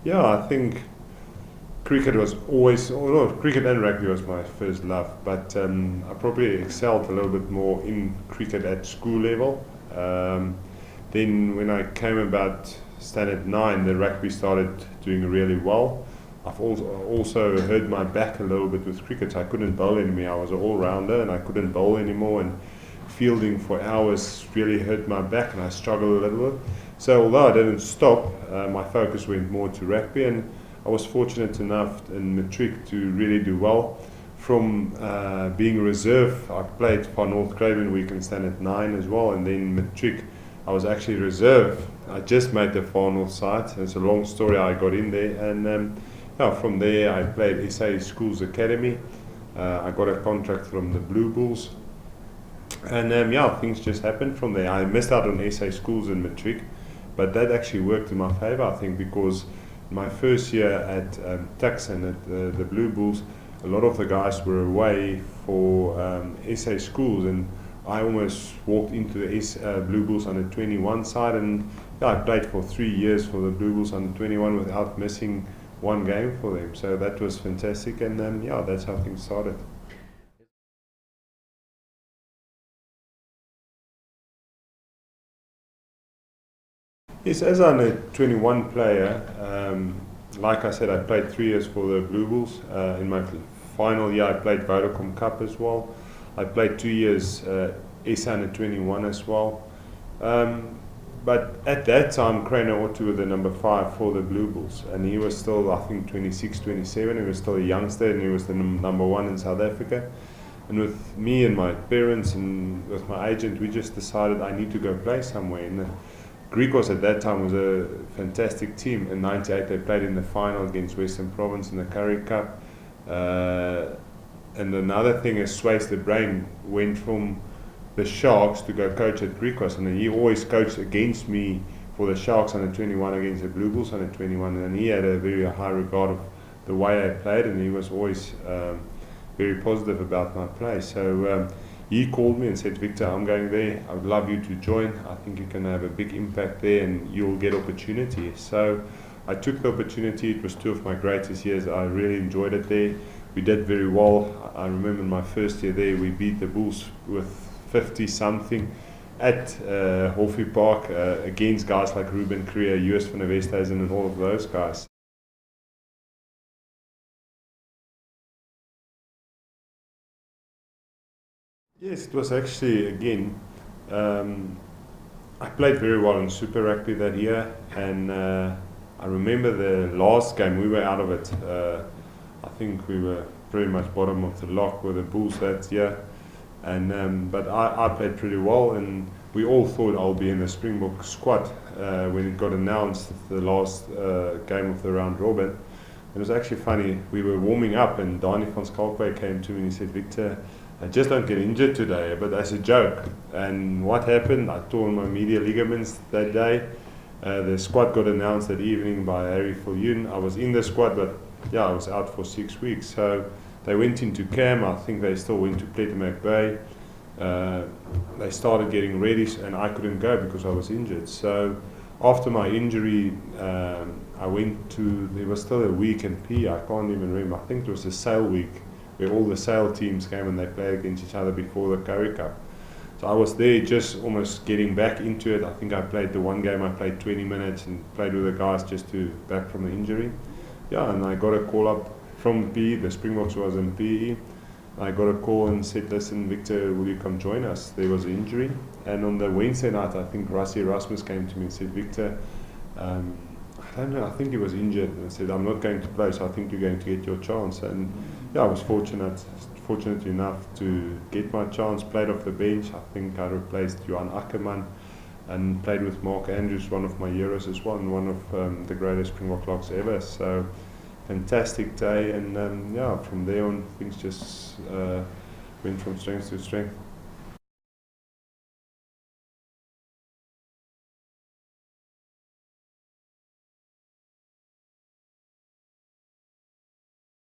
Yeah, I think cricket was always, oh no, cricket and rugby was my first love, but I probably excelled a little bit more in cricket at school level. Um, then when I came about standard 9, the rugby started doing really well. I've also hurt my back a little bit with cricket. I couldn't bowl anymore. I was an all-rounder and I couldn't bowl anymore, and fielding for hours really hurt my back and I struggled a little bit. So although I didn't stop, my focus went more to rugby, and I was fortunate enough in matric to really do well. From being a reserve, I played for North Craven Week in standard 9 as well, and then matric I was actually reserve. I just made the far north side. It's a long story. I got in there, and yeah, from there I played SA Schools Academy. I got a contract from the Blue Bulls, and yeah, things just happened from there. I missed out on SA Schools in matric, but that actually worked in my favour, I think, because my first year at Tux and at the Blue Bulls, a lot of the guys were away for SA Schools, and I almost walked into the Blue Bulls under 21 side, and yeah, I played for 3 years for the Blue Bulls under 21 without missing one game for them. So that was fantastic, and yeah, that's how things started. Yes, as I'm a 21 player, like I said, I played 3 years for the Blue Bulls. In my final year, I played Vodacom Cup as well. I played 2 years SA under 21 as well. But at that time, Craner Otto was the number 5 for the Blue Bulls, and he was still, I think, 26, 27. He was still a youngster, and he was the number 1 in South Africa. And with me and my parents and with my agent, we just decided I need to go play somewhere. And Griquas at that time was a fantastic team. In '98, they played in the final against Western Province in the Currie Cup. And another thing is, Swayze the Brain went from the Sharks to go coach at Griquas, and he always coached against me for the Sharks under 21 against the Blue Bulls under 21, and he had a very high regard of the way I played, and he was always very positive about my play. So he called me and said, Victor, I'm going there. I would love you to join. I think you can have a big impact there and you'll get opportunity. So I took the opportunity. It was 2 of my greatest years. I really enjoyed it there. We did very well. I remember in my first year there, we beat the Bulls with 50 something at Hoffie Park against guys like Ruben Krier, US van der Westhuizen, and all of those guys. Yes, it was actually, again, I played very well in Super Rugby that year, and I remember the last game, we were out of it. I think we were pretty much bottom of the lock with the Bulls that year. And but I played pretty well, and we all thought I'll be in the Springbok squad when it got announced the last game of the round robin. It was actually funny. We were warming up, and Danny van Schalkwyk came to me and he said, Victor, I just don't get injured today, but as a joke. And what happened? I tore my medial ligaments that day. The squad got announced that evening by Harry Viljoen. I was in the squad, but yeah, I was out for 6 weeks. So they went into camp. I think they still went to Plettermac Bay. They started getting ready, and I couldn't go because I was injured. So after my injury, I went to, there was still a week in P, I can't even remember. I think it was a sail week where all the sail teams came and they played against each other before the Currie Cup. So I was there just almost getting back into it. I think I played the one game, I played 20 minutes and played with the guys just to back from the injury. Yeah, and I got a call up from PE, the Springboks was in PE. I got a call and said, listen, Victor, will you come join us? There was an injury. And on the Wednesday night, I think Rassie Erasmus came to me and said, Victor, I don't know, I think he was injured. And I said, I'm not going to play, so I think you're going to get your chance. And yeah, I was fortunate enough to get my chance, played off the bench. I think I replaced Johan Ackerman and played with Mark Andrews, one of my heroes as well, and one of the greatest Springbok locks ever. So fantastic day, and yeah, from there on things just went from strength to strength.